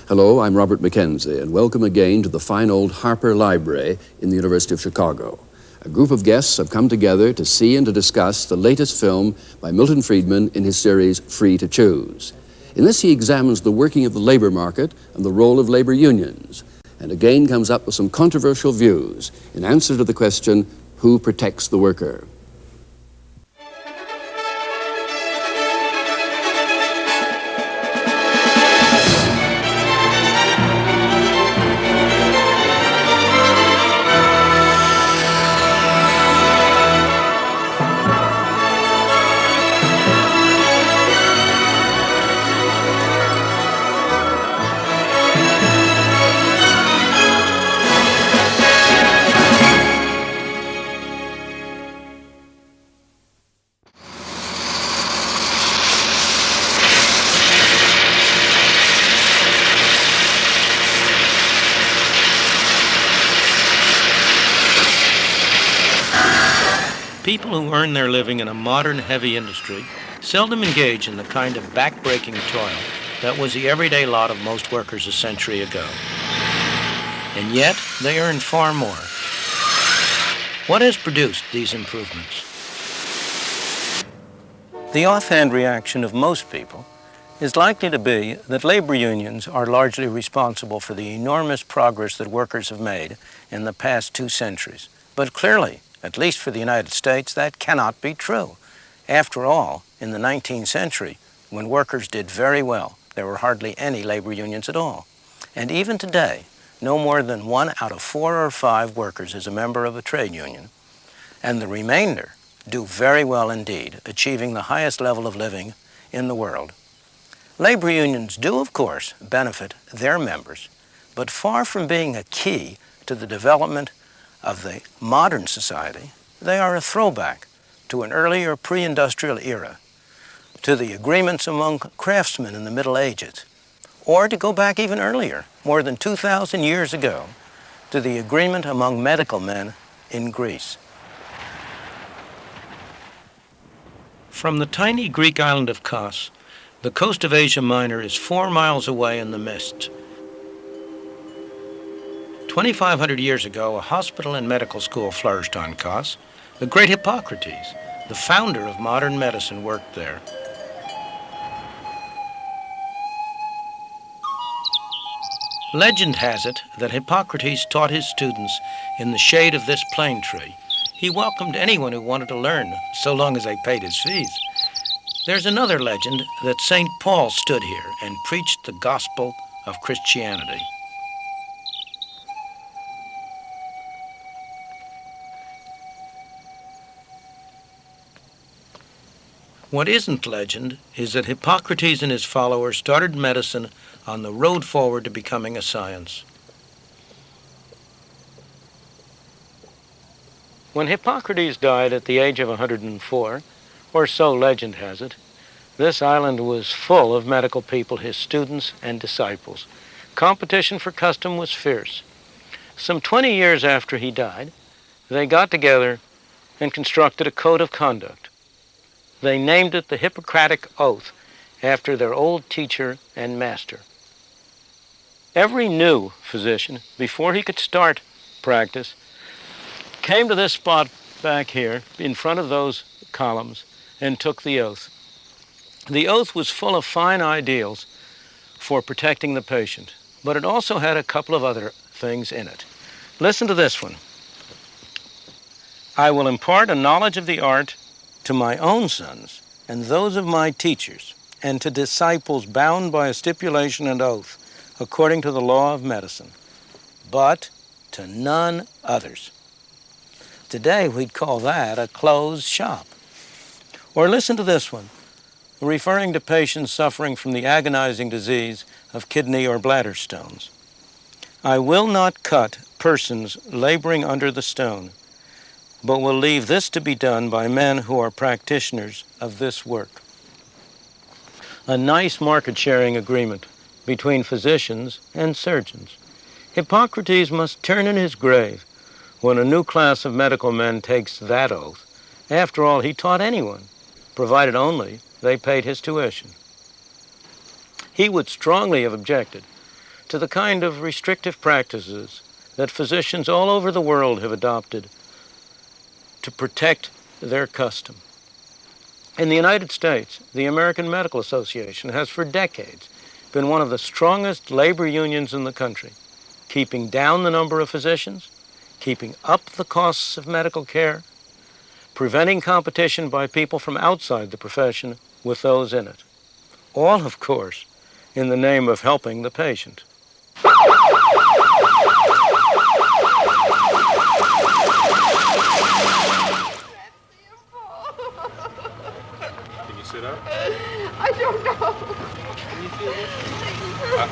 Hello, I'm Robert Mackenzie, and welcome again to the fine old Harper Library in the University of Chicago. A group of guests have come together to see and to discuss the latest film by Milton Friedman in his series Free to Choose. In this, he examines the working of the labor market and the role of labor unions, and again comes up with some controversial views in answer to the question, who protects the worker? People who earn their living in a modern heavy industry seldom engage in the kind of back-breaking toil that was the everyday lot of most workers a century ago. And yet, they earn far more. What has produced these improvements? The offhand reaction of most people is likely to be that labor unions are largely responsible for the enormous progress that workers have made in the past 2 centuries. But clearly, at least for the United States, that cannot be true. After all, in the 19th century, when workers did very well, there were hardly any labor unions at all. And even today, no more than 1 out of 4 or 5 workers is a member of a trade union, and the remainder do very well indeed, achieving the highest level of living in the world. Labor unions do, of course, benefit their members, but far from being a key to the development of the modern society, they are a throwback to an earlier pre-industrial era, to the agreements among craftsmen in the Middle Ages, or to go back even earlier, more than 2,000 years ago, to the agreement among medical men in Greece. From the tiny Greek island of Kos, the coast of Asia Minor is 4 miles away in the mist. 2,500 years ago, a hospital and medical school flourished on Kos. The great Hippocrates, the founder of modern medicine, worked there. Legend has it that Hippocrates taught his students in the shade of this plane tree. He welcomed anyone who wanted to learn, so long as they paid his fees. There's another legend that St. Paul stood here and preached the gospel of Christianity. What isn't legend is that Hippocrates and his followers started medicine on the road forward to becoming a science. When Hippocrates died at the age of 104, or so legend has it, this island was full of medical people, his students and disciples. Competition for custom was fierce. Some 20 years after he died, they got together and constructed a code of conduct. They named it the Hippocratic Oath, after their old teacher and master. Every new physician, before he could start practice, came to this spot back here, in front of those columns, and took the oath. The oath was full of fine ideals for protecting the patient, but it also had a couple of other things in it. Listen to this one. I will impart a knowledge of the art to my own sons and those of my teachers, and to disciples bound by a stipulation and oath, according to the law of medicine, but to none others. Today we'd call that a closed shop. Or listen to this one, referring to patients suffering from the agonizing disease of kidney or bladder stones. I will not cut persons laboring under the stone, but will leave this to be done by men who are practitioners of this work. A nice market-sharing agreement between physicians and surgeons. Hippocrates must turn in his grave when a new class of medical men takes that oath. After all, he taught anyone, provided only they paid his tuition. He would strongly have objected to the kind of restrictive practices that physicians all over the world have adopted to protect their custom. In the United States, the American Medical Association has for decades been one of the strongest labor unions in the country, keeping down the number of physicians, keeping up the costs of medical care, preventing competition by people from outside the profession with those in it. All, of course, in the name of helping the patient. Can you sit up? I don't know. Can you feel this?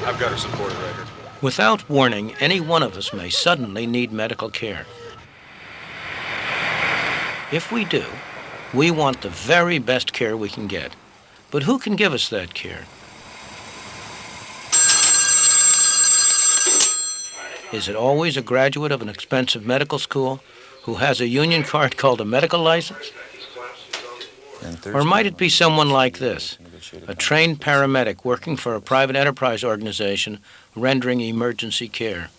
I've got her supported right here. Without warning, any one of us may suddenly need medical care. If we do, we want the very best care we can get. But who can give us that care? Is it always a graduate of an expensive medical school who has a union card called a medical license? Or might it be someone like this, a trained paramedic working for a private enterprise organization rendering emergency care?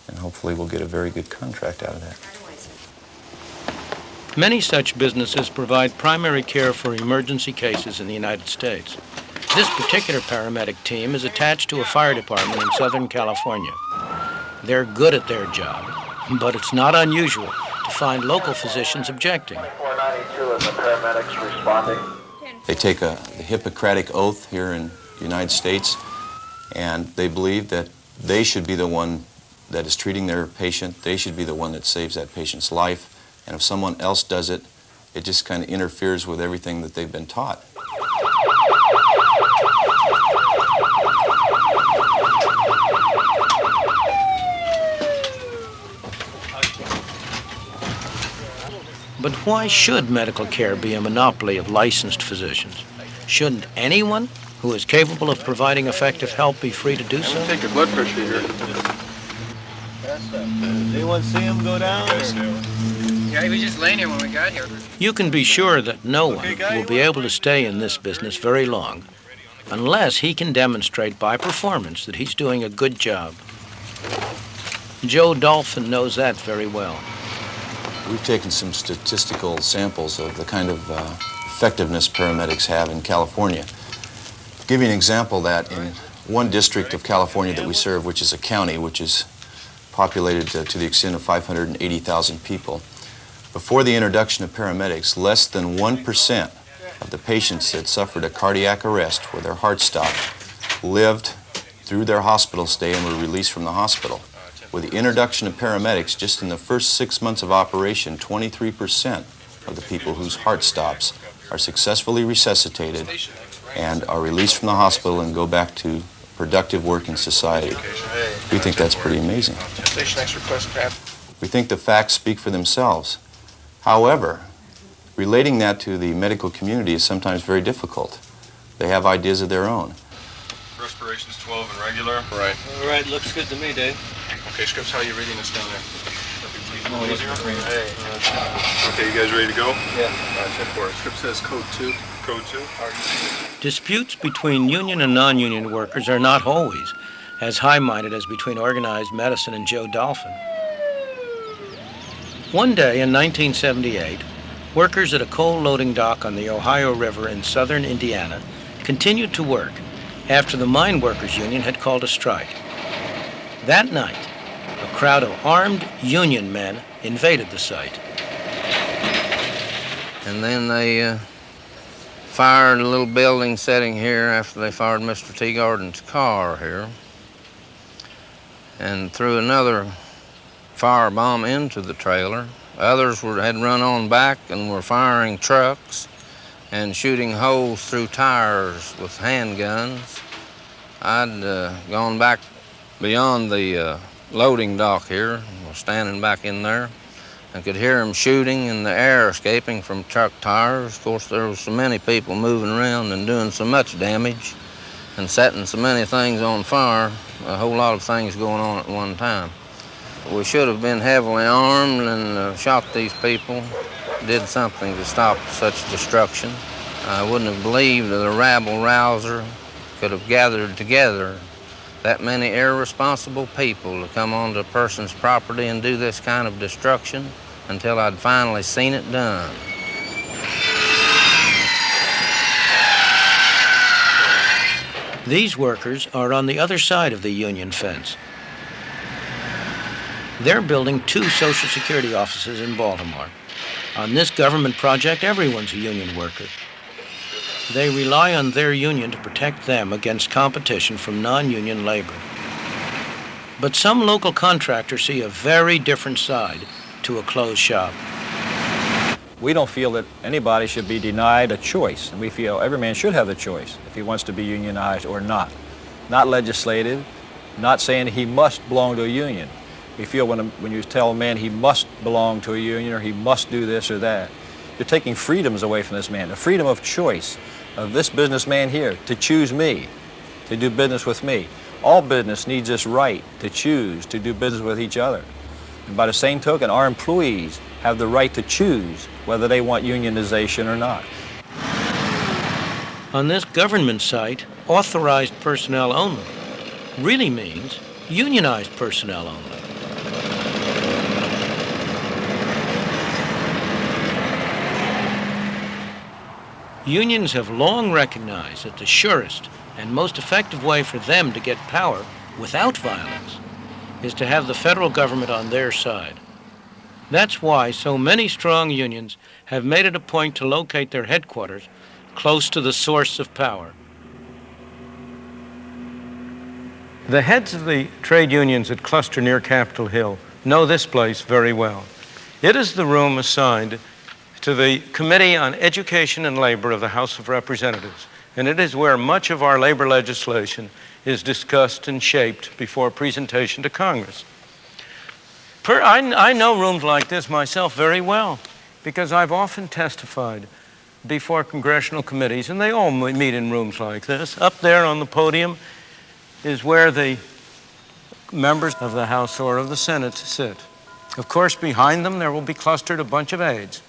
And hopefully we'll get a very good contract out of that. Many such businesses provide primary care for emergency cases in the United States. This particular paramedic team is attached to a fire department in Southern California. They're good at their job, but it's not unusual to find local physicians objecting. 492 and the paramedics responding. They take the Hippocratic oath here in the United States, and they believe that they should be the one that is treating their patient. They should be the one that saves that patient's life. And if someone else does it, it just kind of interferes with everything that they've been taught. But why should medical care be a monopoly of licensed physicians? Shouldn't anyone who is capable of providing effective help be free to do so? Take your blood pressure here. Anyone see him go down? Yeah, he was just laying here when we got here. You can be sure that no one will be able to stay in this business very long unless he can demonstrate by performance that he's doing a good job. Joe Dolphin knows that very well. We've taken some statistical samples of the kind of effectiveness paramedics have in California. To give you an example that in one district of California that we serve, which is a county, which is populated to the extent of 580,000 people, before the introduction of paramedics, less than 1% of the patients that suffered a cardiac arrest where their heart stopped lived through their hospital stay and were released from the hospital. With the introduction of paramedics, just in the first 6 months of operation, 23% of the people whose heart stops are successfully resuscitated and are released from the hospital and go back to productive work in society. We think that's pretty amazing. We think the facts speak for themselves. However, relating that to the medical community is sometimes very difficult. They have ideas of their own. Respiration's 12 and regular. Right. All right, looks good to me, Dave. Okay, Scripps, how are you reading this down there? Oh, he's green. Okay, you guys ready to go? Yeah. All right, check for it. Scripps says code 2. Code 2? Disputes between union and non-union workers are not always as high-minded as between organized medicine and Joe Dolphin. One day in 1978, workers at a coal loading dock on the Ohio River in southern Indiana continued to work after the mine workers union had called a strike. That night, a crowd of armed union men invaded the site. And then they fired a little building setting here after they fired Mr. Teagardin's car here, and threw another firebomb into the trailer. Others had run on back and were firing trucks and shooting holes through tires with handguns. I'd gone back beyond the loading dock here, and was standing back in there. I could hear them shooting and the air escaping from truck tires. Of course, there was so many people moving around and doing so much damage and setting so many things on fire, a whole lot of things going on at one time. We should have been heavily armed and shot these people, did something to stop such destruction. I wouldn't have believed that a rabble-rouser could have gathered together that many irresponsible people to come onto a person's property and do this kind of destruction until I'd finally seen it done. These workers are on the other side of the union fence. They're building 2 Social Security offices in Baltimore. On this government project, everyone's a union worker. They rely on their union to protect them against competition from non-union labor. But some local contractors see a very different side to a closed shop. We don't feel that anybody should be denied a choice, and we feel every man should have the choice if he wants to be unionized or not. Not legislative, not saying he must belong to a union. We feel when you tell a man he must belong to a union or he must do this or that, you're taking freedoms away from this man, the freedom of choice of this businessman here to choose me, to do business with me. All business needs this right to choose to do business with each other. And by the same token, our employees have the right to choose whether they want unionization or not. On this government site, authorized personnel only really means unionized personnel only. Unions have long recognized that the surest and most effective way for them to get power without violence is to have the federal government on their side. That's why so many strong unions have made it a point to locate their headquarters close to the source of power. The heads of the trade unions that cluster near Capitol Hill know this place very well. It is the room assigned to the Committee on Education and Labor of the House of Representatives, and it is where much of our labor legislation is discussed and shaped before presentation to Congress. I know rooms like this myself very well because I've often testified before congressional committees, and they all meet in rooms like this. Up there on the podium is where the members of the House or of the Senate sit. Of course, behind them there will be clustered a bunch of aides.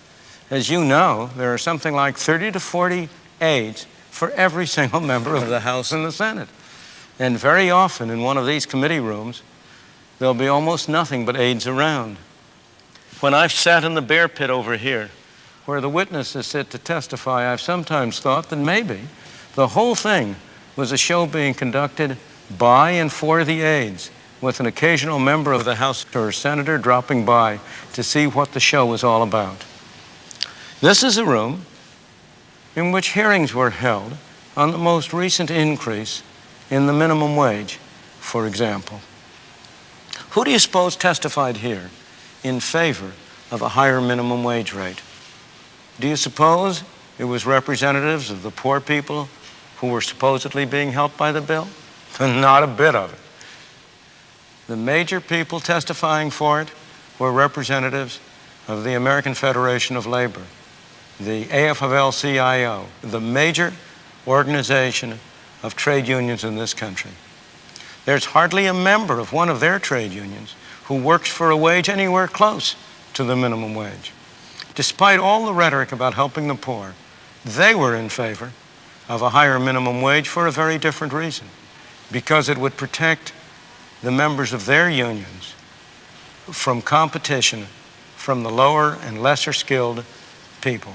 As you know, there are something like 30 to 40 aides for every single member of the House and the Senate. And very often in one of these committee rooms, there'll be almost nothing but aides around. When I've sat in the bear pit over here, where the witnesses sit to testify, I've sometimes thought that maybe the whole thing was a show being conducted by and for the aides, with an occasional member of the House or senator dropping by to see what the show was all about. This is a room in which hearings were held on the most recent increase in the minimum wage, for example. Who do you suppose testified here in favor of a higher minimum wage rate? Do you suppose it was representatives of the poor people who were supposedly being helped by the bill? Not a bit of it. The major people testifying for it were representatives of the American Federation of Labor, the AFL-CIO, the major organization of trade unions in this country. There's hardly a member of one of their trade unions who works for a wage anywhere close to the minimum wage. Despite all the rhetoric about helping the poor, they were in favor of a higher minimum wage for a very different reason, because it would protect the members of their unions from competition from the lower and lesser skilled people.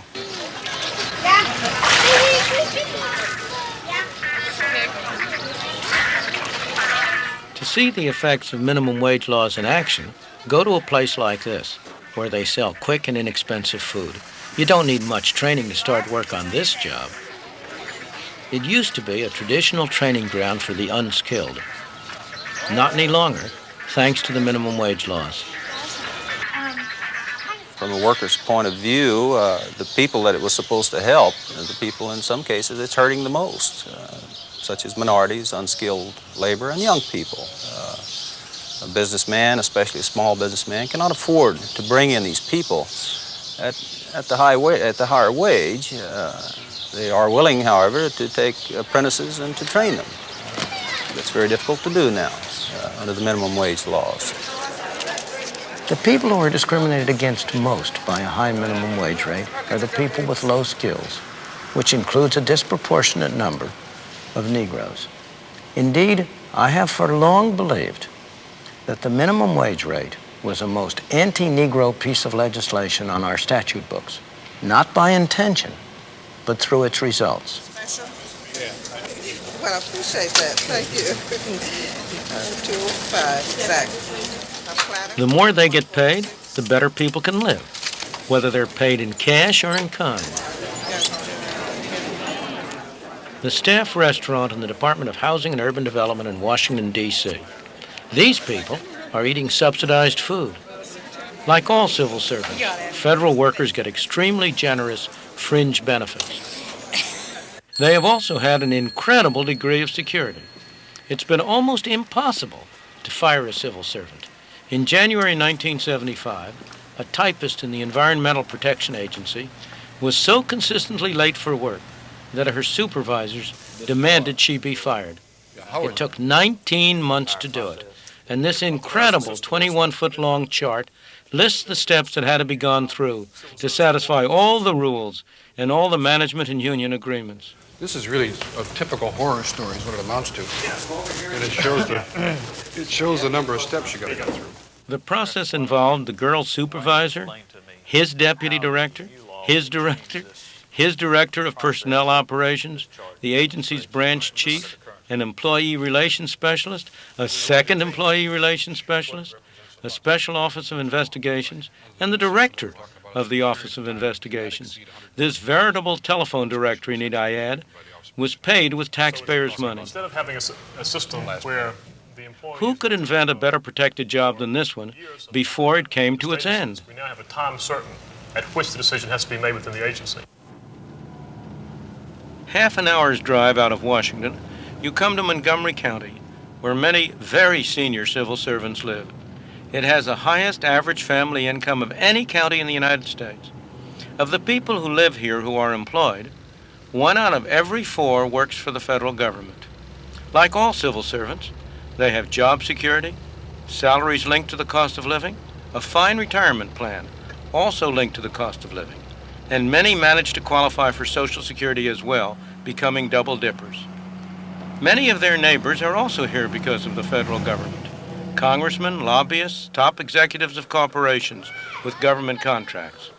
To see the effects of minimum wage laws in action, go to a place like this, where they sell quick and inexpensive food. You don't need much training to start work on this job. It used to be a traditional training ground for the unskilled. Not any longer, thanks to the minimum wage laws. From a worker's point of view, the people that it was supposed to help, the people in some cases it's hurting the most, such as minorities, unskilled labor, and young people. A businessman, especially a small businessman, cannot afford to bring in these people at the higher wage. They are willing, however, to take apprentices and to train them. That's very difficult to do now under the minimum wage laws. The people who are discriminated against most by a high minimum wage rate are the people with low skills, which includes a disproportionate number of Negroes. Indeed, I have for long believed that the minimum wage rate was a most anti-Negro piece of legislation on our statute books, not by intention, but through its results. Well, I appreciate that. Thank you. 205, exactly. The more they get paid, the better people can live, whether they're paid in cash or in kind. The Staff Restaurant in the Department of Housing and Urban Development in Washington, D.C. These people are eating subsidized food. Like all civil servants, federal workers get extremely generous fringe benefits. They have also had an incredible degree of security. It's been almost impossible to fire a civil servant. In January 1975, a typist in the Environmental Protection Agency was so consistently late for work that her supervisors demanded she be fired. It took 19 months to do it, and this incredible 21-foot-long chart lists the steps that had to be gone through to satisfy all the rules and all the management and union agreements. This is really a typical horror story is what it amounts to. And it shows the number of steps you got to go through. The process involved the girl's supervisor, his deputy director, his director of personnel operations, the agency's branch chief, an employee relations specialist, a second employee relations specialist, a special office of investigations, and the director of the Office of Investigations. This veritable telephone directory, need I add, was paid with taxpayers' money. Instead of having a system where the employees... Who could invent a better protected job than this one before it came to its end? We now have a time certain at which the decision has to be made within the agency. Half an hour's drive out of Washington, you come to Montgomery County, where many very senior civil servants live. It has the highest average family income of any county in the United States. Of the people who live here who are employed, 1 out of every 4 works for the federal government. Like all civil servants, they have job security, salaries linked to the cost of living, a fine retirement plan, also linked to the cost of living, and many manage to qualify for Social Security as well, becoming double dippers. Many of their neighbors are also here because of the federal government. Congressmen, lobbyists, top executives of corporations with government contracts.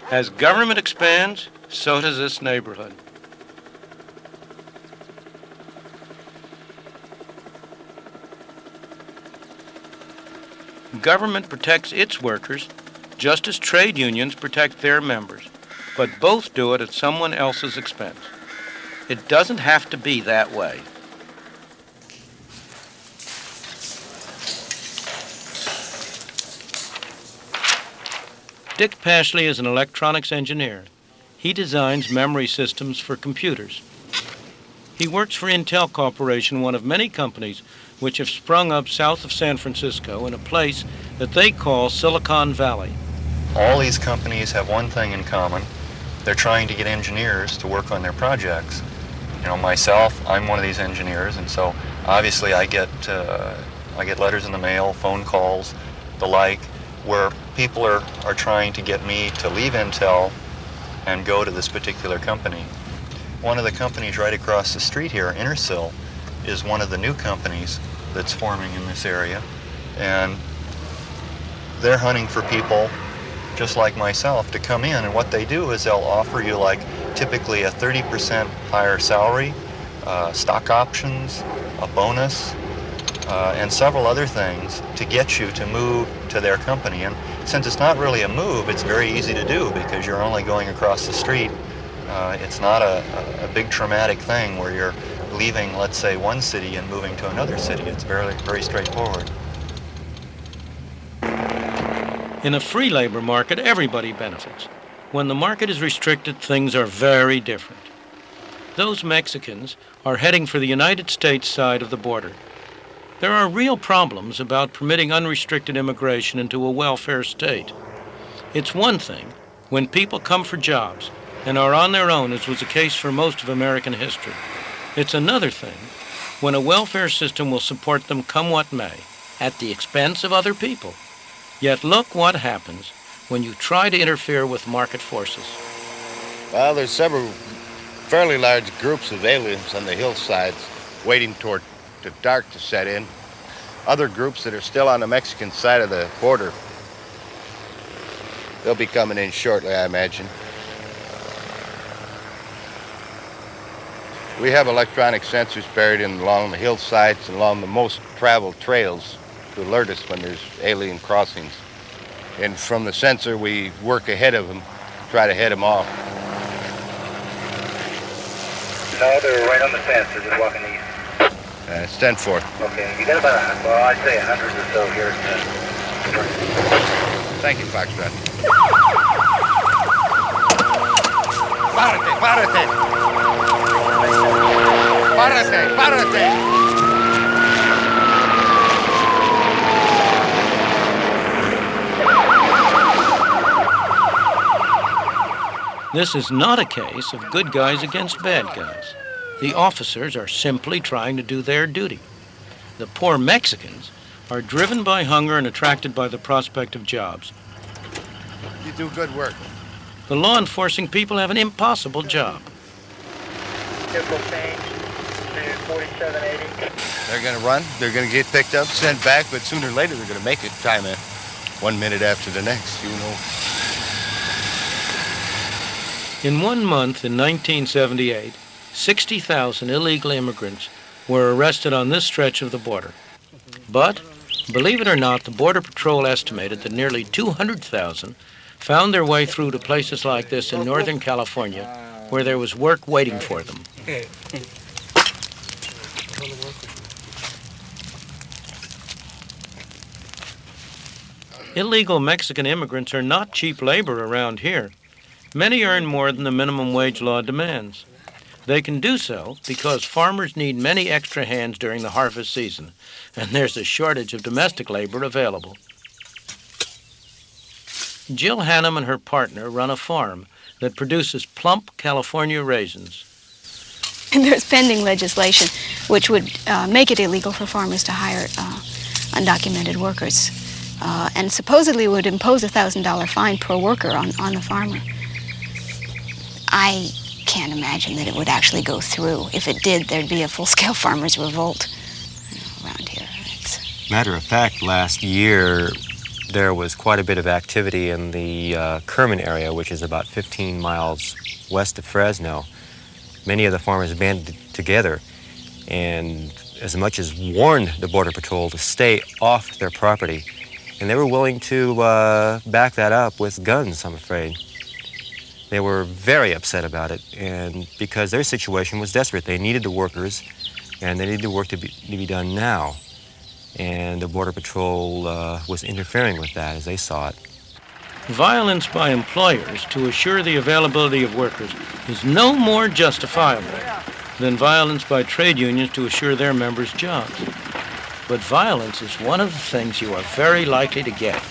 As government expands, so does this neighborhood. Government protects its workers just as trade unions protect their members, but both do it at someone else's expense. It doesn't have to be that way. Dick Pashley is an electronics engineer. He designs memory systems for computers. He works for Intel Corporation, one of many companies which have sprung up south of San Francisco in a place that they call Silicon Valley. All these companies have one thing in common. They're trying to get engineers to work on their projects. You know, myself, I'm one of these engineers, and so obviously I get letters in the mail, phone calls, the like, where people are trying to get me to leave Intel and go to this particular company. One of the companies right across the street here, Intersil, is one of the new companies that's forming in this area, and they're hunting for people just like myself to come in, and what they do is they'll offer you like typically a 30% higher salary, stock options, a bonus, and several other things to get you to move to their company. And since it's not really a move, it's very easy to do because you're only going across the street. It's not a big traumatic thing where you're leaving, let's say, one city and moving to another city. It's very, very straightforward. In a free labor market, everybody benefits. When the market is restricted, things are very different. Those Mexicans are heading for the United States side of the border. There are real problems about permitting unrestricted immigration into a welfare state. It's one thing when people come for jobs and are on their own, as was the case for most of American history. It's another thing when a welfare system will support them come what may, at the expense of other people. Yet look what happens when you try to interfere with market forces. Well, there's several fairly large groups of aliens on the hillsides waiting toward the dark to set in. Other groups that are still on the Mexican side of the border. They'll be coming in shortly, I imagine. We have electronic sensors buried along the hillsides and along the most traveled trails to alert us when there's alien crossings. And from the sensor, we work ahead of them, try to head them off. No, they're right on the fence. They're just walking east. It's 10-4. Okay, you got about, I'd say 100 or so here. Thank you, Foxtrot. Párate, párate. Párate, párate. This is not a case of good guys against bad guys. The officers are simply trying to do their duty. The poor Mexicans are driven by hunger and attracted by the prospect of jobs. You do good work. The law enforcing people have an impossible job. Vehicle change to 4780. They're going to run, they're going to get picked up, sent back, but sooner or later they're going to make it. Time 1 minute after the next, you know. In 1 month in 1978, 60,000 illegal immigrants were arrested on this stretch of the border. But, believe it or not, the Border Patrol estimated that nearly 200,000 found their way through to places like this in Northern California, where there was work waiting for them. Illegal Mexican immigrants are not cheap labor around here. Many earn more than the minimum wage law demands. They can do so because farmers need many extra hands during the harvest season, and there's a shortage of domestic labor available. Jill Hannum and her partner run a farm that produces plump California raisins. There's pending legislation which would make it illegal for farmers to hire undocumented workers, and supposedly would impose a $1,000 fine per worker on the farmer. I can't imagine that it would actually go through. If it did, there'd be a full-scale farmers' revolt around here. Matter of fact, last year there was quite a bit of activity in the Kerman area, which is about 15 miles west of Fresno. Many of the farmers banded together and as much as warned the Border Patrol to stay off their property. And they were willing to back that up with guns, I'm afraid. They were very upset about it, and because their situation was desperate. They needed the workers, and they needed the work to be done now. And the Border Patrol was interfering with that as they saw it. Violence by employers to assure the availability of workers is no more justifiable than violence by trade unions to assure their members jobs. But violence is one of the things you are very likely to get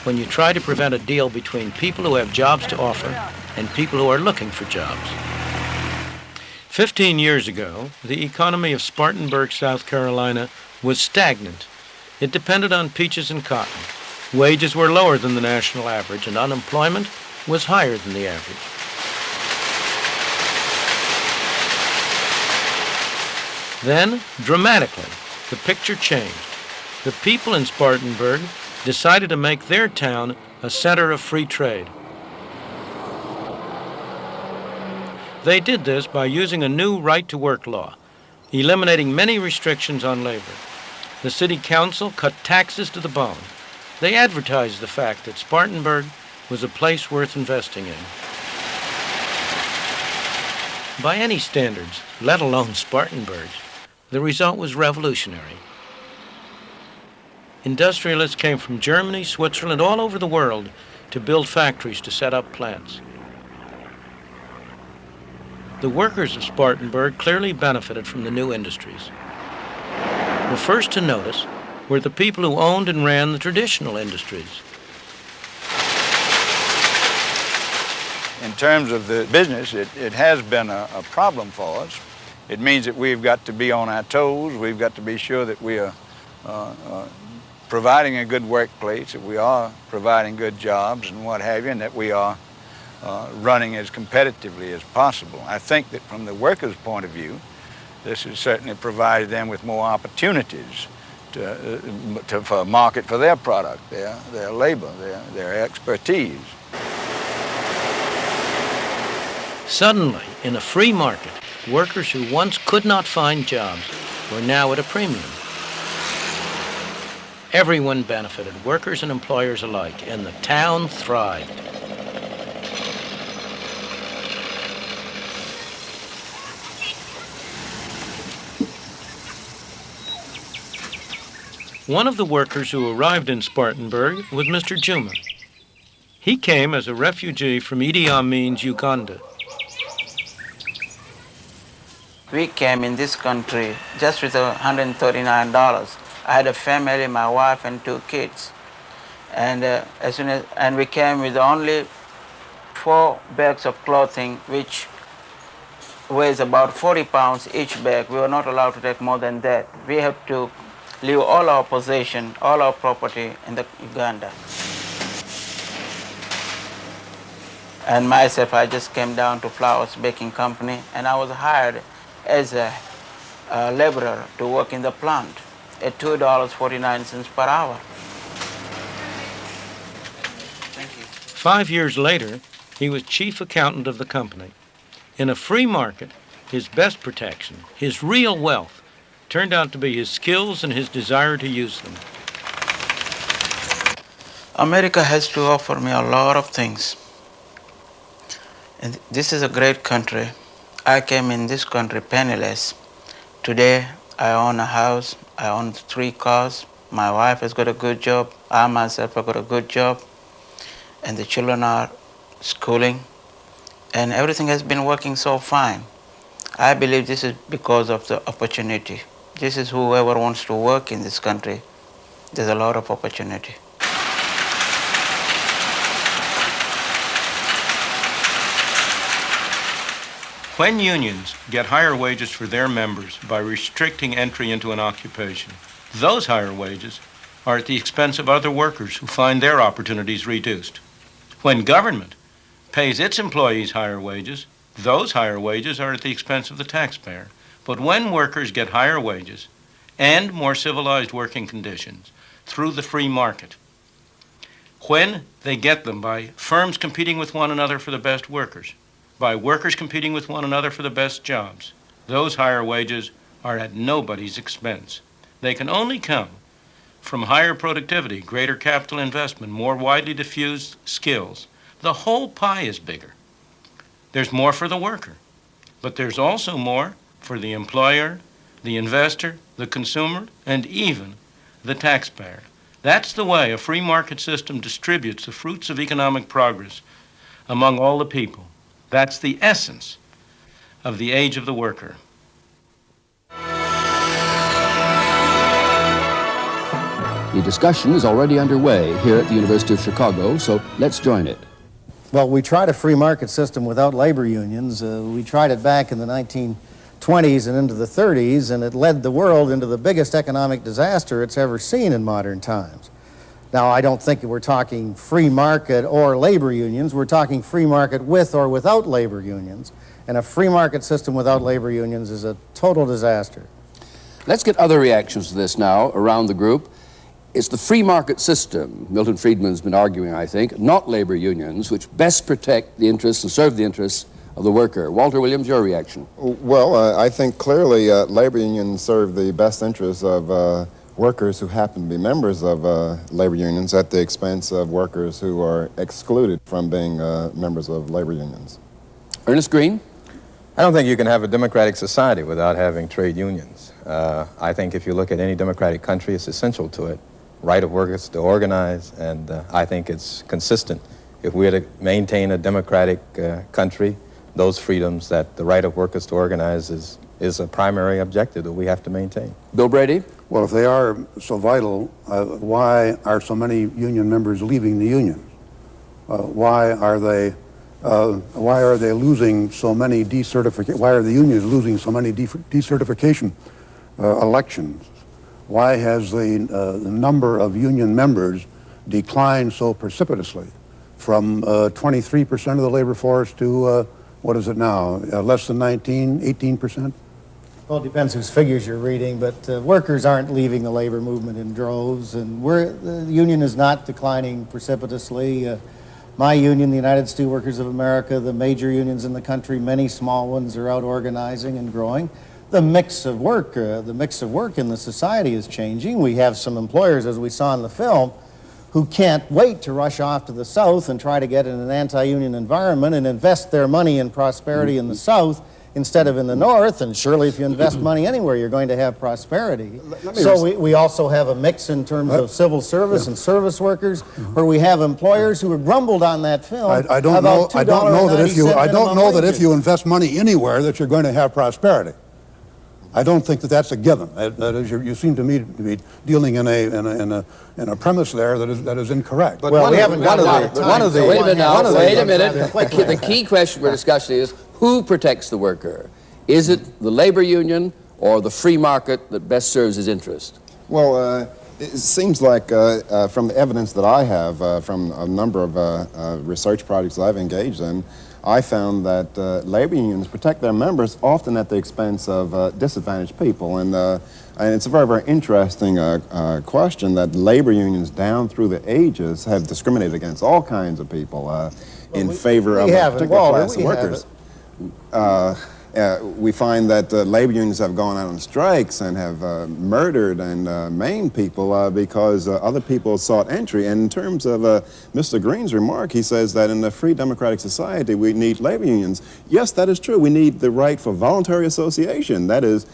when you try to prevent a deal between people who have jobs to offer and people who are looking for jobs. 15 years ago, the economy of Spartanburg, South Carolina was stagnant. It depended on peaches and cotton. Wages were lower than the national average, and unemployment was higher than the average. Then, dramatically, the picture changed. The people in Spartanburg decided to make their town a center of free trade. They did this by using a new right-to-work law, eliminating many restrictions on labor. The city council cut taxes to the bone. They advertised the fact that Spartanburg was a place worth investing in. By any standards, let alone Spartanburg's, the result was revolutionary. Industrialists came from Germany, Switzerland, all over the world to build factories to set up plants. The workers of Spartanburg clearly benefited from the new industries. The first to notice were the people who owned and ran the traditional industries. In terms of the business, it has been a problem for us. It means that we've got to be on our toes. We've got to be sure that we are providing a good workplace, that we are providing good jobs and what have you, and that we are running as competitively as possible. I think that from the workers' point of view, this has certainly provided them with more opportunities to market for their product, their labor, their expertise. Suddenly, in a free market, workers who once could not find jobs were now at a premium. Everyone benefited, workers and employers alike, and the town thrived. One of the workers who arrived in Spartanburg was Mr. Juma. He came as a refugee from Idi Amin's Uganda. We came in this country just with $139. I had a family, my wife and 2 kids. And we came with only 4 bags of clothing, which weighs about 40 pounds each bag. We were not allowed to take more than that. We have to leave all our possession, all our property in the Uganda. And myself, I just came down to Flowers Baking Company, and I was hired as a laborer to work in the plant at $2.49 per hour. Thank you. 5 years later, he was chief accountant of the company. In a free market, his best protection, his real wealth, turned out to be his skills and his desire to use them. America has to offer me a lot of things. And this is a great country. I came in this country penniless. Today, I own a house, I own 3 cars. My wife has got a good job. I myself have got a good job. And the children are schooling. And everything has been working so fine. I believe this is because of the opportunity. This is whoever wants to work in this country, there's a lot of opportunity. When unions get higher wages for their members by restricting entry into an occupation, those higher wages are at the expense of other workers who find their opportunities reduced. When government pays its employees higher wages, those higher wages are at the expense of the taxpayer. But when workers get higher wages and more civilized working conditions through the free market, when they get them by firms competing with one another for the best workers, by workers competing with one another for the best jobs, those higher wages are at nobody's expense. They can only come from higher productivity, greater capital investment, more widely diffused skills. The whole pie is bigger. There's more for the worker, but there's also more for the employer, the investor, the consumer, and even the taxpayer. That's the way a free market system distributes the fruits of economic progress among all the people. That's the essence of the age of the worker. The discussion is already underway here at the University of Chicago, so let's join it. Well, we tried a free market system without labor unions. We tried it back in the 1920s and into the 30s, and it led the world into the biggest economic disaster it's ever seen in modern times. Now, I don't think we're talking free market or labor unions. We're talking free market with or without labor unions. And a free market system without labor unions is a total disaster. Let's get other reactions to this now around the group. It's the free market system, Milton Friedman's been arguing, I think, not labor unions, which best protect the interests and serve the interests of the worker. Walter Williams, your reaction? Well, I think clearly labor unions serve the best interests of workers who happen to be members of labor unions at the expense of workers who are excluded from being members of labor unions. Ernest Green? I don't think you can have a democratic society without having trade unions. I think if you look at any democratic country, it's essential to it. Right of workers to organize, and I think it's consistent. If we're to maintain a democratic country, those freedoms that the right of workers to organize is a primary objective that we have to maintain. Bill Brady? Well, if they are so vital, why are so many union members leaving the union? Why are they losing so many decertification? Why are the unions losing so many decertification elections? Why has the number of union members declined so precipitously? from 23% of the labor force to, what is it now, less than 18%? Well, it depends whose figures you're reading, but workers aren't leaving the labor movement in droves, and the union is not declining precipitously. My union, the United Steelworkers of America, the major unions in the country, many small ones are out organizing and growing. The mix of work in the society is changing. We have some employers, as we saw in the film, who can't wait to rush off to the South and try to get in an anti-union environment and invest their money in prosperity in the South instead of in the North, and surely if you invest money anywhere, you're going to have prosperity. So we also have a mix in terms of civil service and service workers, where we have employers who have grumbled on that film. I don't know that if you invest money anywhere that you're going to have prosperity. I don't think that that's a given. That is, you seem to me to be dealing in a premise there that is incorrect. But well, we haven't got a lot of time. Wait a minute. The key question we're discussing is, who protects the worker? Is it the labor union or the free market that best serves his interest? Well, it seems like from the evidence that I have from a number of research projects I've engaged in, I found that labor unions protect their members often at the expense of disadvantaged people. And it's a very, very interesting question that labor unions down through the ages have discriminated against all kinds of people in favor of a particular class of workers. We find that labor unions have gone out on strikes and have murdered and maimed people because other people sought entry. And in terms of Mr. Green's remark, he says that in a free democratic society we need labor unions. Yes, that is true. We need the right for voluntary association. That is,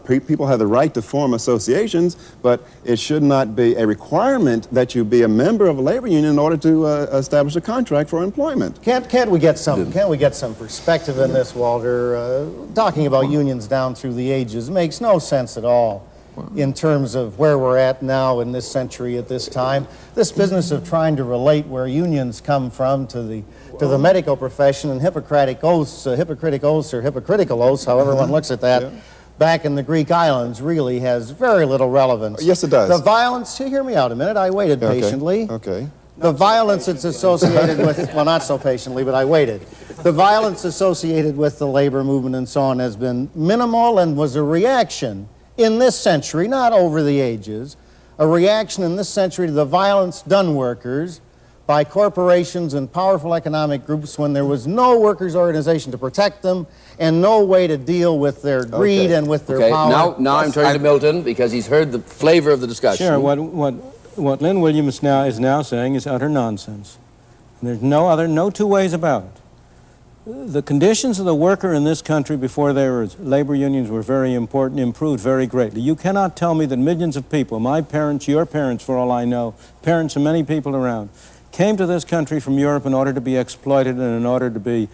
people have the right to form associations, but it should not be a requirement that you be a member of a labor union in order to establish a contract for employment. Can't we get some perspective in this, Walter? Talking about unions down through the ages makes no sense at all in terms of where we're at now in this century at this time. This business of trying to relate where unions come from to the medical profession and hypocritical oaths, however one looks at that, back in the Greek islands really has very little relevance. Yes, it does. The violence, hear me out a minute, I waited patiently. Okay. The violence that's associated with, well, not so patiently, but I waited. The violence associated with the labor movement and so on has been minimal and was a reaction in this century, not over the ages, a reaction in this century to the violence done workers by corporations and powerful economic groups when there was no workers' organization to protect them and no way to deal with their greed and with their power. Now I'm turning to Milton because he's heard the flavor of the discussion. Sure, what Lynn Williams is now saying is utter nonsense. There's no two ways about it. The conditions of the worker in this country before there were labor unions were very important, improved very greatly. You cannot tell me that millions of people, my parents, your parents for all I know, parents of many people around, came to this country from Europe in order to be exploited and in order to be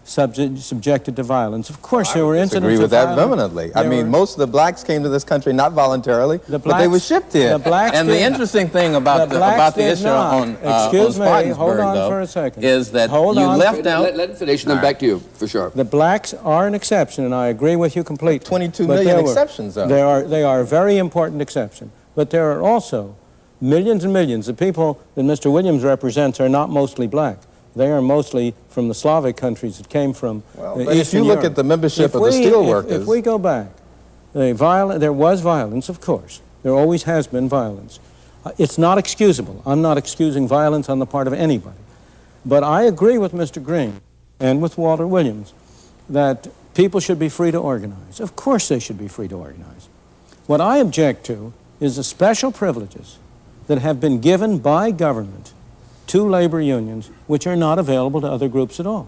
subjected to violence. Of course, there were incidents I agree with of that vehemently. I mean, most of the blacks came to this country not voluntarily, but they were shipped here. And the interesting thing about the issue on Spartansburg, hold on for a second, is that you left out... Let him finish, and then back to you, for sure. The blacks are an exception, and I agree with you completely. 22 million exceptions, though. They are a very important exception. But there are also millions and millions. The people that Mr. Williams represents are not mostly black. They are mostly from the Slavic countries that came from if you look at the membership of the steelworkers... If we go back, there was violence, of course. There always has been violence. It's not excusable. I'm not excusing violence on the part of anybody. But I agree with Mr. Green and with Walter Williams that people should be free to organize. Of course they should be free to organize. What I object to is the special privileges that have been given by government to labor unions which are not available to other groups at all.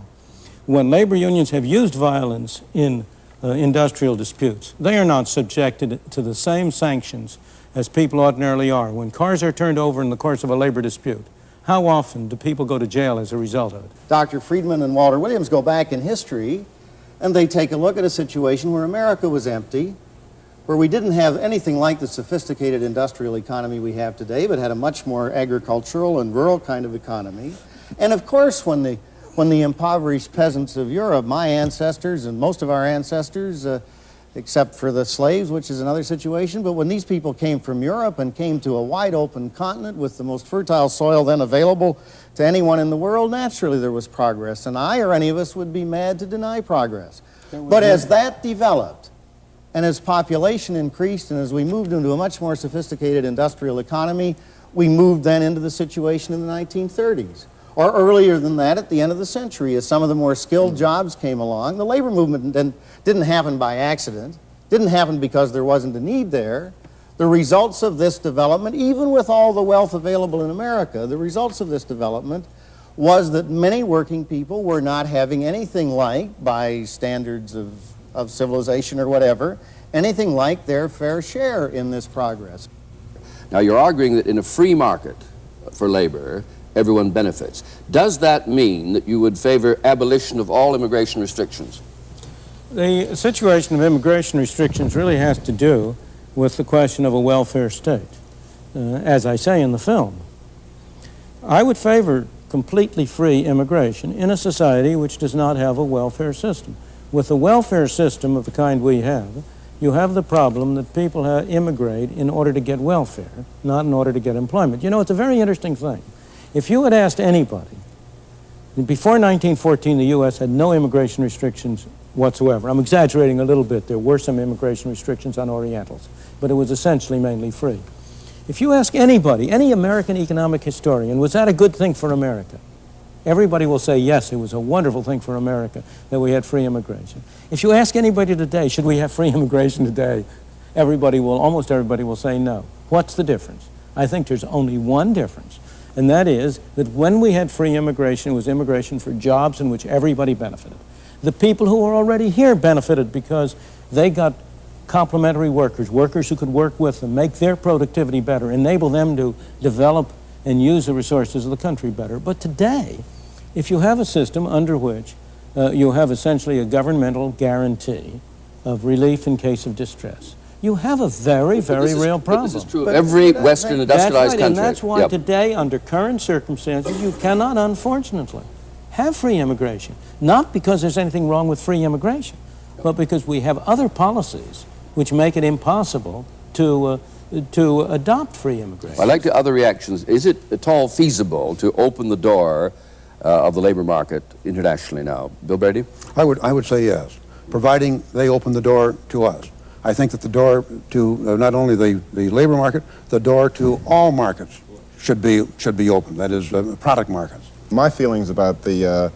When labor unions have used violence in industrial disputes, they are not subjected to the same sanctions as people ordinarily are. When cars are turned over in the course of a labor dispute, how often do people go to jail as a result of it? Dr. Friedman and Walter Williams go back in history and they take a look at a situation where America was empty, where we didn't have anything like the sophisticated industrial economy we have today, but had a much more agricultural and rural kind of economy. And of course, when the impoverished peasants of Europe, my ancestors and most of our ancestors, except for the slaves, which is another situation. But when these people came from Europe and came to a wide open continent with the most fertile soil then available to anyone in the world, naturally there was progress. And I or any of us would be mad to deny progress. But as that developed, and as population increased, and as we moved into a much more sophisticated industrial economy, we moved then into the situation in the 1930s. Or earlier than that, at the end of the century, as some of the more skilled jobs came along. The labor movement didn't happen by accident, didn't happen because there wasn't a need there. The results of this development, even with all the wealth available in America, the results of this development was that many working people were not having anything like, by standards of civilization or whatever, anything like their fair share in this progress. Now, you're arguing that in a free market for labor, everyone benefits. Does that mean that you would favor abolition of all immigration restrictions? The situation of immigration restrictions really has to do with the question of a welfare state, as I say in the film. I would favor completely free immigration in a society which does not have a welfare system. With a welfare system of the kind we have, you have the problem that people immigrate in order to get welfare, not in order to get employment. You know, it's a very interesting thing. If you had asked anybody, before 1914 the U.S. had no immigration restrictions whatsoever. I'm exaggerating a little bit. There were some immigration restrictions on Orientals, but it was essentially mainly free. If you ask anybody, any American economic historian, was that a good thing for America? Everybody will say, yes, it was a wonderful thing for America that we had free immigration. If you ask anybody today, should we have free immigration today? Almost everybody will say no. What's the difference? I think there's only one difference, and that is that when we had free immigration, it was immigration for jobs in which everybody benefited. The people who were already here benefited because they got complementary workers, workers who could work with them, make their productivity better, enable them to develop and use the resources of the country better. But today, if you have a system under which you have essentially a governmental guarantee of relief in case of distress, you have a very, very real problem. This is true of every Western industrialized country. And that's why today, under current circumstances, you cannot, unfortunately, have free immigration. Not because there's anything wrong with free immigration, but because we have other policies which make it impossible to adopt free immigration. I'd like to other reactions. Is it at all feasible to open the door of the labor market internationally now? Bill Brady? I would say yes, providing they open the door to us. I think that the door to not only the labor market, the door to all markets should be open, that is, product markets. My feelings about the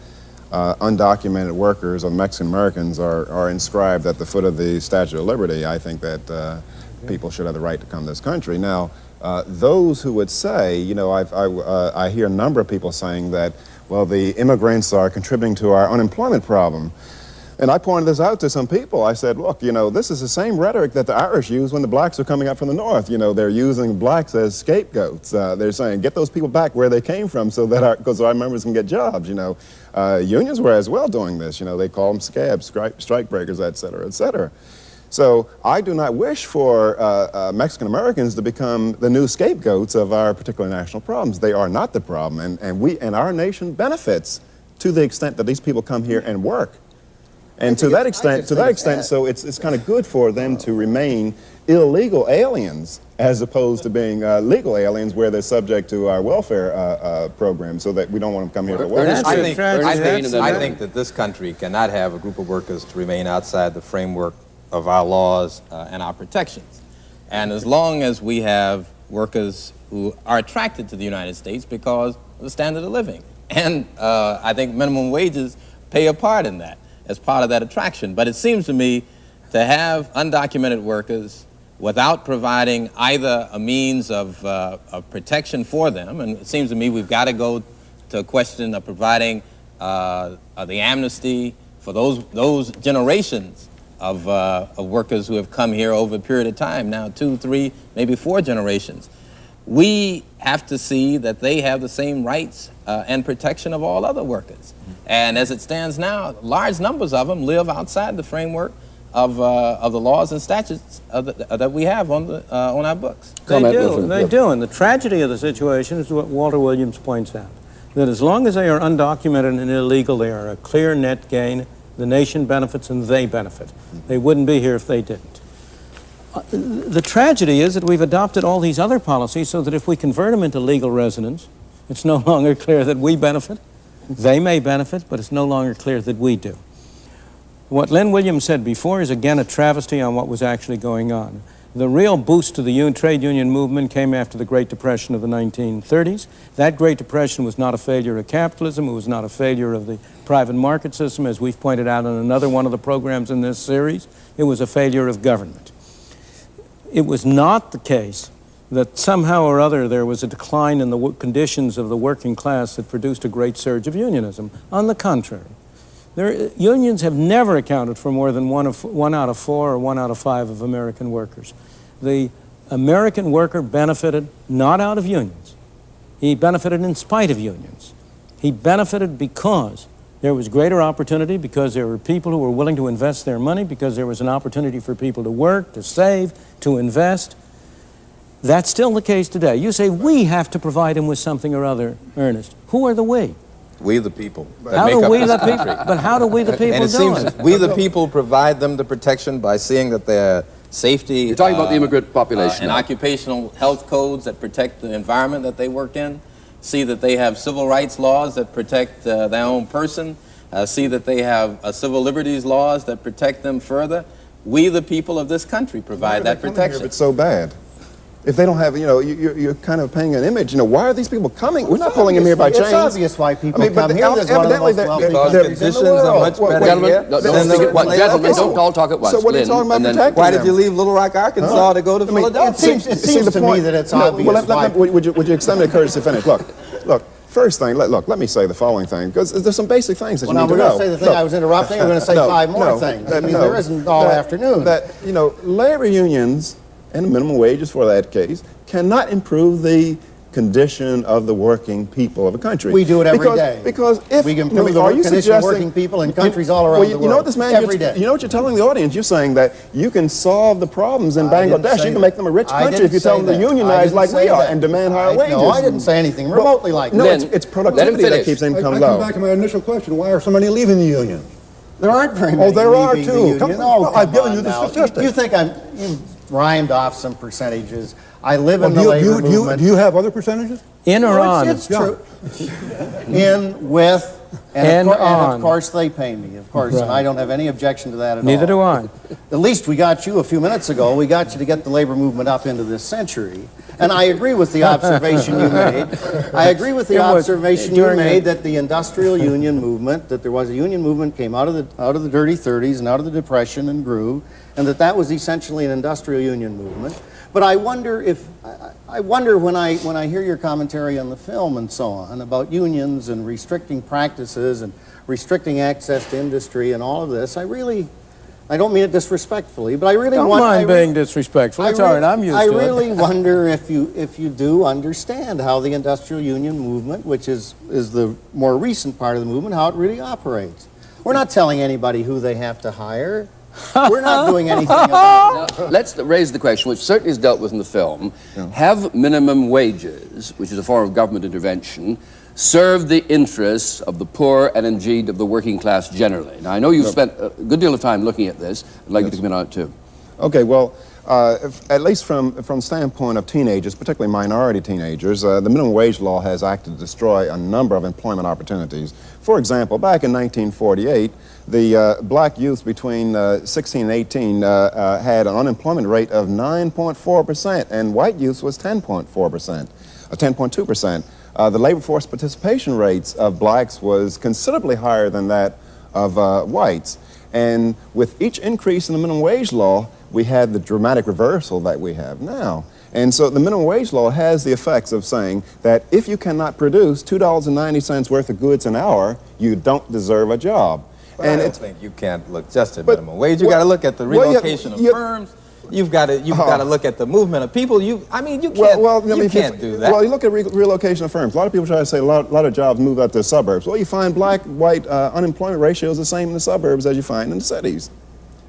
undocumented workers or Mexican Americans are inscribed at the foot of the Statue of Liberty. I think that people should have the right to come to this country. Now, those who would say, you know, I hear a number of people saying that, well, the immigrants are contributing to our unemployment problem. And I pointed this out to some people. I said, look, you know, this is the same rhetoric that the Irish use when the blacks are coming up from the north. You know, they're using blacks as scapegoats. They're saying, get those people back where they came from so that because our members can get jobs, you know. Unions were as well doing this. You know, they call them scabs, strike breakers, et cetera, et cetera. So I do not wish for Mexican Americans to become the new scapegoats of our particular national problems. They are not the problem, and our nation benefits to the extent that these people come here and work. And to that extent, so it's kind of good for them to remain illegal aliens as opposed to being legal aliens where they're subject to our welfare program, so that we don't want them to come here to work. I think that this country cannot have a group of workers to remain outside the framework of our laws and our protections. And as long as we have workers who are attracted to the United States because of the standard of living, and I think minimum wages play a part in that, as part of that attraction. But it seems to me to have undocumented workers without providing either a means of protection for them, and it seems to me we've got to go to a question of providing the amnesty for those generations of workers who have come here over a period of time, now 2, 3, maybe 4 generations. We have to see that they have the same rights and protection of all other workers. And as it stands now, large numbers of them live outside the framework of the laws and statutes that we have on our books. They do, and the tragedy of the situation is what Walter Williams points out, that as long as they are undocumented and illegal, they are a clear net gain The nation benefits and they benefit. They wouldn't be here if they didn't. The tragedy is that we've adopted all these other policies so that if we convert them into legal residents, it's no longer clear that we benefit. They may benefit, but it's no longer clear that we do. What Lynn Williams said before is again a travesty on what was actually going on. The real boost to the trade union movement came after the Great Depression of the 1930s. That Great Depression was not a failure of capitalism. It was not a failure of the private market system, as we've pointed out in another one of the programs in this series. It was a failure of government. It was not the case that somehow or other there was a decline in the conditions of the working class that produced a great surge of unionism. On the contrary, unions have never accounted for more than one out of 4 or 1 out of 5 of American workers. The American worker benefited not out of unions. He benefited in spite of unions. He benefited because there was greater opportunity, because there were people who were willing to invest their money, because there was an opportunity for people to work, to save, to invest. That's still the case today. You say, we have to provide him with something or other, Ernest. Who are the we? We the people. How do we the people? But how do we the people And it do seems it? we the people provide them the protection by seeing that their safety... You're talking about the immigrant population and now. occupational health codes that protect the environment that they work in, see that they have civil rights laws that protect their own person, see that they have civil liberties laws that protect them further. We the people of this country provide that protection. It's so bad. If they don't have, you're kind of painting an image. Why are these people coming? We're not pulling them here by chains. It's obvious why people come here. There's one of the evidently most wealthy because countries in the conditions are world. much better Gentlemen, here. gentlemen, don't all talk at once. So what are you Lynn, talking about and then- protecting Why them? did you leave Little Rock, Arkansas to go to Philadelphia? It seems to me that it's obvious why. Would you extend me the courtesy to finish? Look. First thing, let me say the following thing, because there's some basic things that you need to know. We're going to say the thing I was interrupting, we're going to say 5 more things. I mean, there isn't all afternoon. Labor unions and minimum wages for that case cannot improve the condition of the working people of a country. We do it every day. Because if we can improve the condition of working people in countries all around the world. You know what this man every day. You know what you're telling the audience? You're saying that you can solve the problems in Bangladesh. You can make them a rich country if you tell them to unionize like we are and demand higher wages. No, I didn't say anything remotely like that. No, it's productivity that keeps income low. I come back to my initial question. Why are so many leaving the union? There aren't very many. Oh, there are leaving too. the union. Oh, I've given on you the now. statistics. You think you've rhymed off some percentages. I live in the labor movement. Do you have other percentages? In or on? It's true. In, with, and of course they pay me, of course, and I don't have any objection to that at all. Neither do I. At least we got you a few minutes ago. We got you to get the labor movement up into this century. And I agree with the observation you made. I agree with the observation you made that the industrial union movement, that there was a union movement, came out of the dirty 30s and out of the Depression and grew, and that was essentially an industrial union movement. But I wonder when I hear your commentary on the film and so on about unions and restricting practices and restricting access to industry and all of this, I don't mean it disrespectfly, but I really don't mind being disrespectful. It's all right. I'm used to it. I really wonder if you do understand how the industrial union movement, which is the more recent part of the movement, how it really operates. We're not telling anybody who they have to hire. We're not doing anything about it. Now, let's raise the question, which certainly is dealt with in the film. Yeah. Have minimum wages, which is a form of government intervention, served the interests of the poor and indeed of the working class generally? Now, I know you've spent a good deal of time looking at this. I'd like you to come in on it, too. Okay, well, at least from the standpoint of teenagers, particularly minority teenagers, the minimum wage law has acted to destroy a number of employment opportunities. For example, back in 1948, the black youth between 16 and 18 had an unemployment rate of 9.4%, and white youth was 10.4%, 10.2%. The labor force participation rates of blacks was considerably higher than that of whites. And with each increase in the minimum wage law, we had the dramatic reversal that we have now. And so the minimum wage law has the effects of saying that if you cannot produce $2.90 worth of goods an hour, you don't deserve a job. But and I don't think you can't look just at minimum wage. You got to look at the relocation of firms. You've got to look at the movement of people. You can't do that. Well, you look at relocation of firms. A lot of people try to say a lot of jobs move out to the suburbs. Well, you find black-white unemployment ratio is the same in the suburbs as you find in the cities.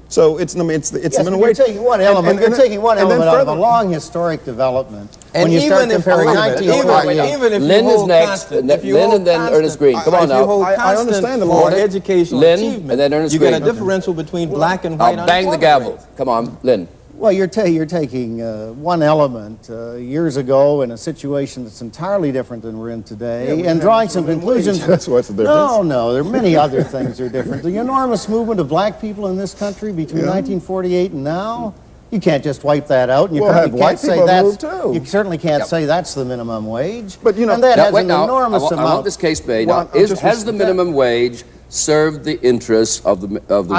So it's, I mean, it's the minimum you're wage. taking one element. You're taking one element out of a long historic development. And when you start comparing 1948. Even if Lynn you is hold next, constant, Lynn and then Ernest Green. Come on now. I understand the for law. educational Lynn, achievement, and then Ernest you get a Green. differential between black and white I'll bang the unemployment gavel. Come on, Lynn. Well, you're taking one element years ago in a situation that's entirely different than we're in today, and drawing some conclusions. That's what's the difference. No, there are many other things that are different. The enormous movement of black people in this country between 1948 and now, you can't just wipe that out. And you Well, certainly have white can't say people that's moved too? you certainly can't say that's the minimum wage. But you know, and that Now, has wait, an now, enormous I amount. want this case made. Well, Now, has the minimum wage served the interests of the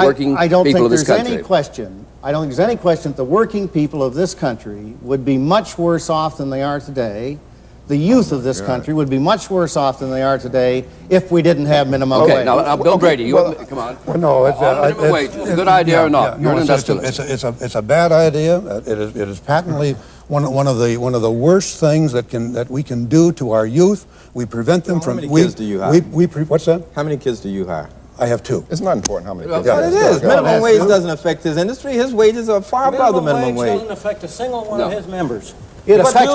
working I don't people think of this there's country? any question. I don't think there's any question that the working people of this country would be much worse off than they are today. The youth of this country would be much worse off than they are today if we didn't have minimum wage. Okay, now Bill Brady, come on. Well, no, it's minimum wage, is it a good idea or not? You're an industrialist. It's a bad idea. It is patently one of the worst things that we can do to our youth. We prevent them from. How many kids do you hire? What's that? How many kids do you hire? I have 2. It's not important how many kids. But it is. Minimum wage doesn't affect his industry. His wages are far above the minimum wage. doesn't affect a single one of his members. It affects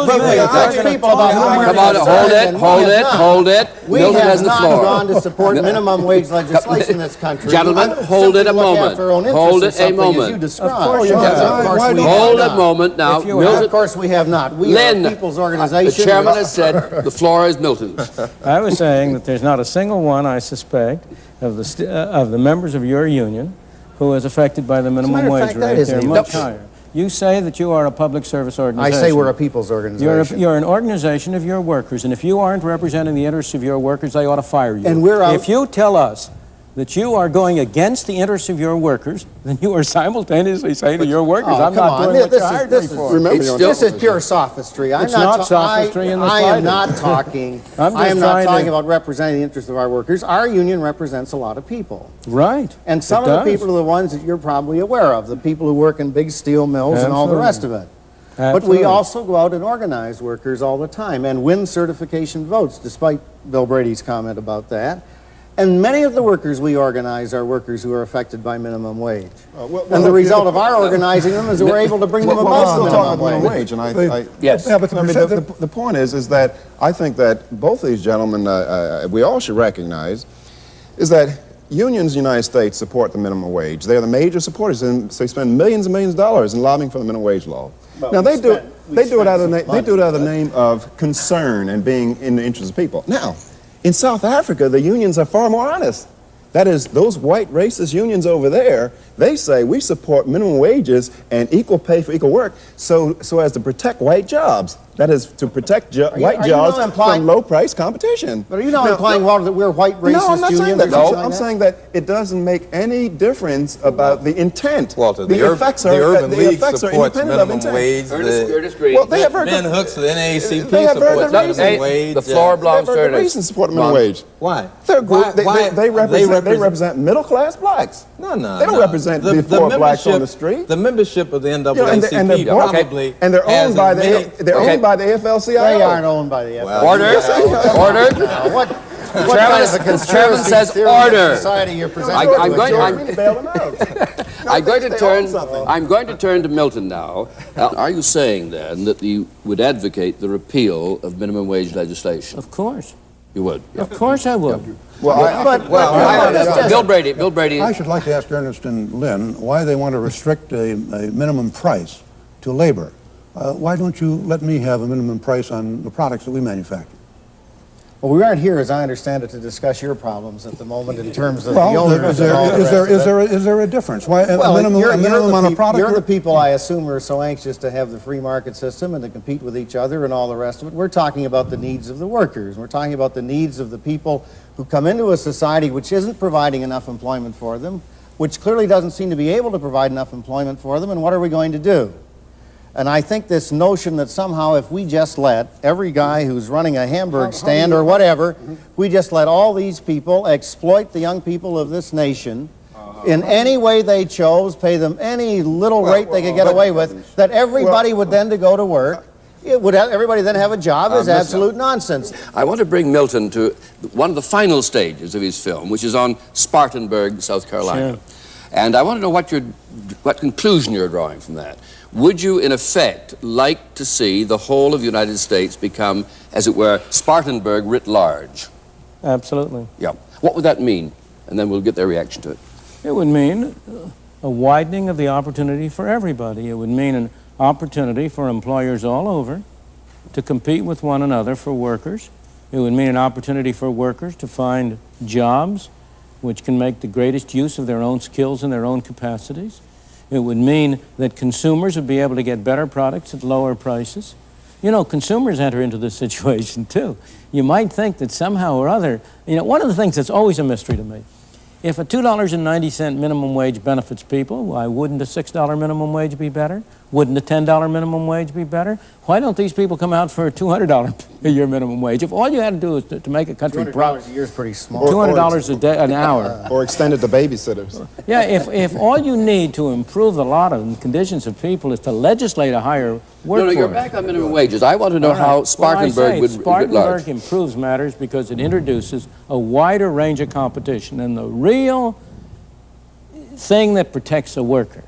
people about whom we're Come on, concerned, hold it. We Milton have has the not floor. gone to support minimum wage legislation in this country. Gentlemen, We hold it a simply look moment. after our own Hold interests it a in something as moment. you described. Of course you Yes, have. of course we Hold have a moment now. If you Milton, Of course we have not. We Lynn, are a people's organization. the chairman has said the floor is Milton's. I was saying that there's not a single one, I suspect, of the members of your union who is affected by the minimum of wage fact, that rate. isn't They're even- much higher. You say that you are a public service I organization. say we're a people's organization. You're an organization of your workers, and if you aren't representing the interests of your workers, they ought to fire you. And we're out- If you tell us that you are going against the interests of your workers, then you are simultaneously saying to your workers, I'm not doing what you hired me for. This is pure sophistry. It's not sophistry in the I am slightest. not talking. I'm just I am not trying talking to- about representing the interests of our workers. Our union represents a lot of people. Right. And some It of the does. people are the ones that you're probably aware of, the people who work in big steel mills and all the rest of it. But Absolutely. we also go out and organize workers all the time and win certification votes, despite Bill Brady's comment about that. And many of the workers we organize are workers who are affected by minimum wage. And the result of our organizing them is that we're able to bring them above the minimum wage. And yes. Yeah, but I mean, the point is that I think that both these gentlemen, we all should recognize, is that unions in the United States support the minimum wage. They're the major supporters, and they spend millions and millions of dollars in lobbying for the minimum wage law. Well, Now, they do it out of money. the name of concern and being in the interest of people. Now, in South Africa, the unions are far more honest. That is, those white racist unions over there, they say we support minimum wages and equal pay for equal work so as to protect white jobs. That is, to protect white jobs from low-price competition. But are you not implying, Walter, that we're white racist No, I'm not saying unions? that. No, I'm saying that it doesn't make any difference about the intent. Walter, the effects are Urban League effects are supports independent of minimum intent. wage. Ernest Green. Well, they have very Ben good- Hooks, the NAACP They have very supports good reason. minimum wage. The floor belongs to They have very good Ernest. reason to support the minimum wage. Why? They're a group. Why- They represent middle-class blacks. No. They don't represent the poor blacks on the street. The membership of the You know, NAACP and they're bought- probably and they're has owned by as many- owned by the AFL-CIO. They aren't owned by the FL. Order. Order. What Chairman, kind of a the chairman conspiracy says theory order. society you're presenting I'm to going- us? I'm- You're bailing out. I'm going to turn to Milton now. Are you saying then that you would advocate the repeal of minimum wage legislation? Of course. You would. Of course I would. Bill Brady. I should like to ask Ernest and Lynn why they want to restrict a minimum price to labor. Why don't you let me have a minimum price on the products that we manufacture? Well, we aren't here, as I understand it, to discuss your problems at the moment in terms of the Well, owners and all the rest of it. is there a difference? Why Well, a minimum on a product? You're the people, I assume, who are so anxious to have the free market system and to compete with each other and all the rest of it. We're talking about the needs of the workers. We're talking about the needs of the people who come into a society which isn't providing enough employment for them, which clearly doesn't seem to be able to provide enough employment for them, and what are we going to do? And I think this notion that somehow if we just let every guy who's running a hamburger stand or whatever, we just let all these people exploit the young people of this nation in any way they chose, pay them any little rate they could get away with, that everybody would then to go to work, would everybody then have a job is absolute nonsense. I want to bring Milton to one of the final stages of his film, which is on Spartanburg, South Carolina. Sure. And I want to know what conclusion you're drawing from that. Would you, in effect, like to see the whole of the United States become, as it were, Spartanburg writ large? Absolutely. Yeah. What would that mean? And then we'll get their reaction to it. It would mean a widening of the opportunity for everybody. It would mean an opportunity for employers all over to compete with one another for workers. It would mean an opportunity for workers to find jobs which can make the greatest use of their own skills and their own capacities. It would mean that consumers would be able to get better products at lower prices. You know, consumers enter into this situation too. You might think that somehow or other, you know, one of the things that's always a mystery to me, if a $2.90 minimum wage benefits people, why wouldn't a $6 minimum wage be better? Wouldn't a $10 minimum wage be better? Why don't these people come out for a $200 a year minimum wage? If all you had to do is to make a country $200 a year is pretty small. $200 a day, an hour. Or extended to babysitters. Yeah, if all you need to improve the lot and conditions of people is to legislate a higher workforce. No, you're back on minimum wages. I want to know how Spartanburg would Spartanburg improves matters because it introduces a wider range of competition. And the real thing that protects a worker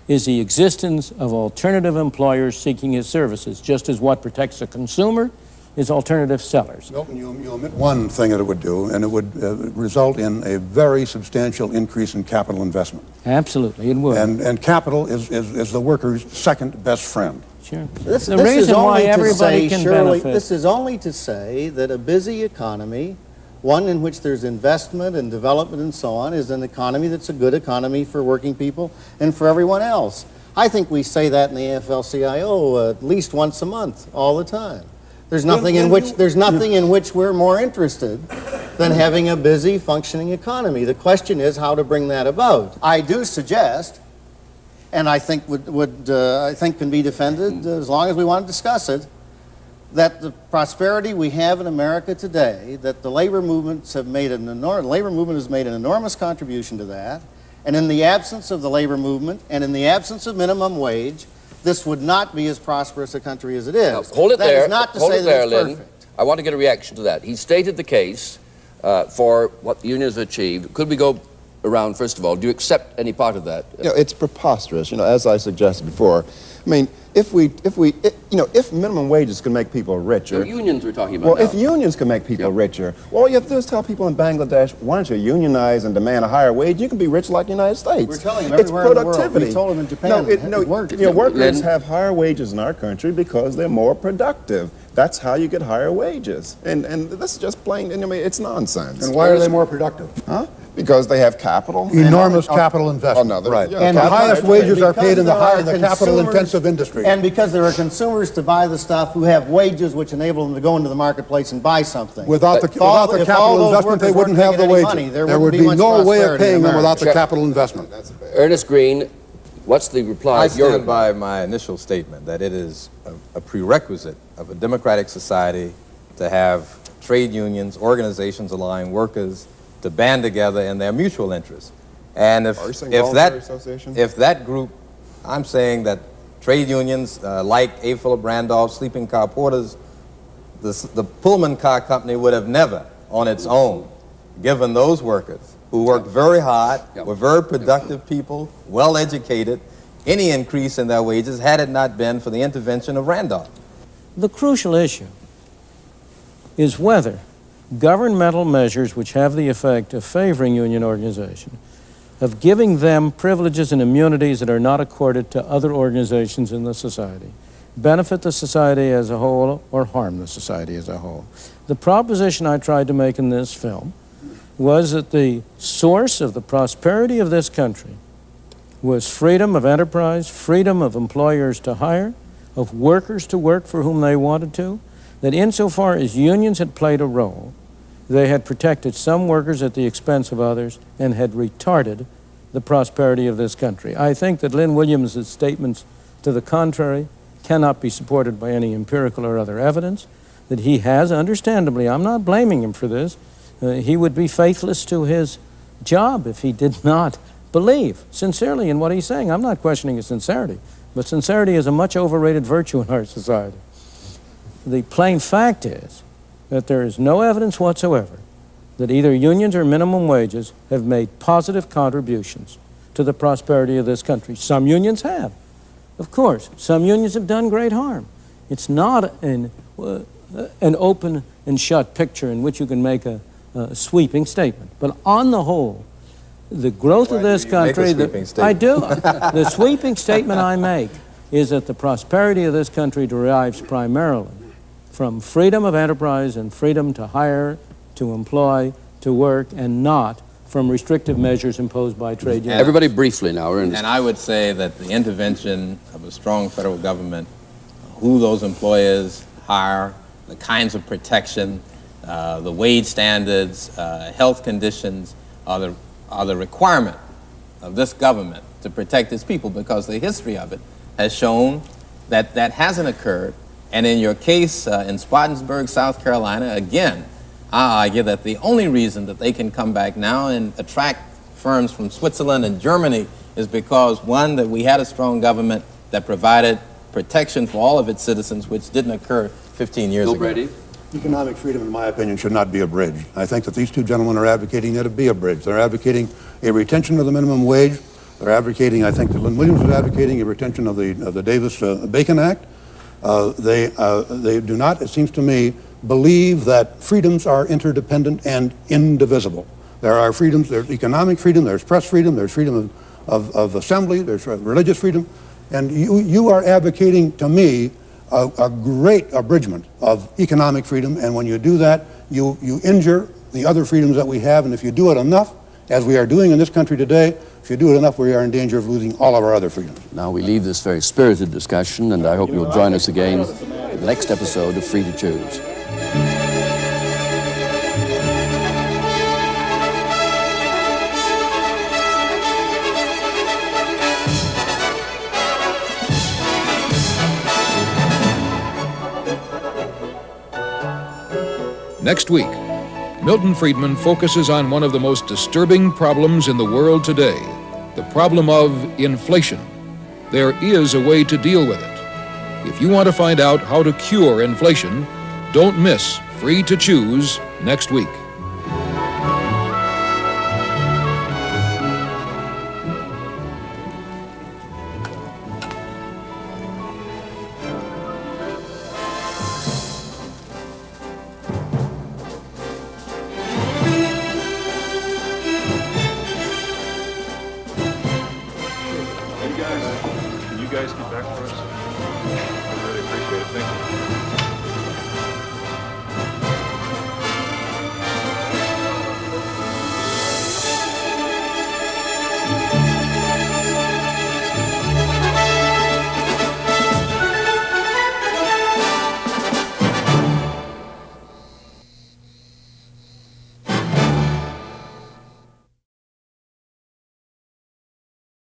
is the existence of alternative employers seeking his services, just as what protects a consumer is alternative sellers. Milton, you omit one thing that it would do, and it would result in a very substantial increase in capital investment. Absolutely, it would. And capital is the worker's second best friend. Sure. This The reason why everybody can benefit. This is only to say that a busy economy, one in which there's investment and development and so on, is an economy that's a good economy for working people and for everyone else. I think we say that in the AFL-CIO at least once a month, all the time. There's nothing in which we're more interested than having a busy, functioning economy. The question is how to bring that about. I do suggest, and I think I think can be defended as long as we want to discuss it, that the prosperity we have in America today, that the labor movements have made labor movement has made an enormous contribution to that, and in the absence of the labor movement and in the absence of minimum wage, this would not be as prosperous a country as it is. Now, hold it there. That is not to say that it's perfect. I want to get a reaction to that. He stated the case for what the unions have achieved. Could we go around, first of all? Do you accept any part of that? You know, it's preposterous, you know, as I suggested before. I mean, if minimum wages can make people richer. No, unions we're talking about Well, now. if unions can make people richer, well, all you have to do is tell people in Bangladesh, why don't you unionize and demand a higher wage? You can be rich like the United States. We're telling them everywhere in the world. Productivity. We told them in Japan. Workers have higher wages in our country because they're more productive. That's how you get higher wages. And this is just plain, I mean, it's nonsense. And why are they more productive? Huh? Because they have capital. Enormous capital investment. Oh, no, right. Yeah, And the highest wages are paid in the capital-intensive industry. And because there are consumers to buy the stuff who have wages which enable them to go into the marketplace and buy something. Without the capital investment, they wouldn't have the wages. There would be no way of paying them without the capital investment. Ernest Green, what's the reply? I stand by my initial statement that it is a prerequisite of a democratic society to have trade unions, organizations allowing workers to band together in their mutual interests. And if that group, I'm saying that trade unions like A. Philip Randolph, sleeping car porters, the Pullman car company would have never, on its own, given those workers who worked very hard, were very productive people, well educated, any increase in their wages had it not been for the intervention of Randolph. The crucial issue is whether governmental measures which have the effect of favoring union organization, of giving them privileges and immunities that are not accorded to other organizations in the society, benefit the society as a whole or harm the society as a whole. The proposition I tried to make in this film was that the source of the prosperity of this country was freedom of enterprise, freedom of employers to hire, of workers to work for whom they wanted to, that insofar as unions had played a role, they had protected some workers at the expense of others and had retarded the prosperity of this country. I think that Lynn Williams' statements to the contrary cannot be supported by any empirical or other evidence, that he has, understandably, I'm not blaming him for this, he would be faithless to his job if he did not believe sincerely in what he's saying. I'm not questioning his sincerity, but sincerity is a much overrated virtue in our society. The plain fact is that there is no evidence whatsoever that either unions or minimum wages have made positive contributions to the prosperity of this country. Some unions have, of course. Some unions have done great harm. It's not an open and shut picture in which you can make a sweeping statement. But on the whole, the growth of this country, I do. The sweeping statement I make is that the prosperity of this country derives primarily from freedom of enterprise and freedom to hire, to employ, to work, and not from restrictive measures imposed by trade unions. Everybody briefly now. And I would say that the intervention of a strong federal government, who those employers hire, the kinds of protection, the wage standards, health conditions are the requirement of this government to protect its people, because the history of it has shown that that hasn't occurred. And in your case in Spartanburg, South Carolina, again, I argue that the only reason that they can come back now and attract firms from Switzerland and Germany is because, one, that we had a strong government that provided protection for all of its citizens, which didn't occur 15 years ago. Brady? Economic freedom, in my opinion, should not be a bridge. I think that these two gentlemen are advocating that it be a bridge. They're advocating a retention of the minimum wage. They're advocating, I think that Lynn Williams is advocating a retention of the Davis-Bacon Act. They do not, it seems to me, believe that freedoms are interdependent and indivisible. There are freedoms, there's economic freedom, there's press freedom, there's freedom of assembly, there's religious freedom, and you are advocating, to me, a great abridgment of economic freedom, and when you do that, you injure the other freedoms that we have, and if you do it enough, as we are doing in this country today, if you do it enough, we are in danger of losing all of our other freedoms. Now we leave this very spirited discussion, and I hope you'll join us again in the next episode of Free to Choose. Next week, Milton Friedman focuses on one of the most disturbing problems in the world today, the problem of inflation. There is a way to deal with it. If you want to find out how to cure inflation, don't miss Free to Choose next week. Can you guys get back for us? I really appreciate it. Thank you.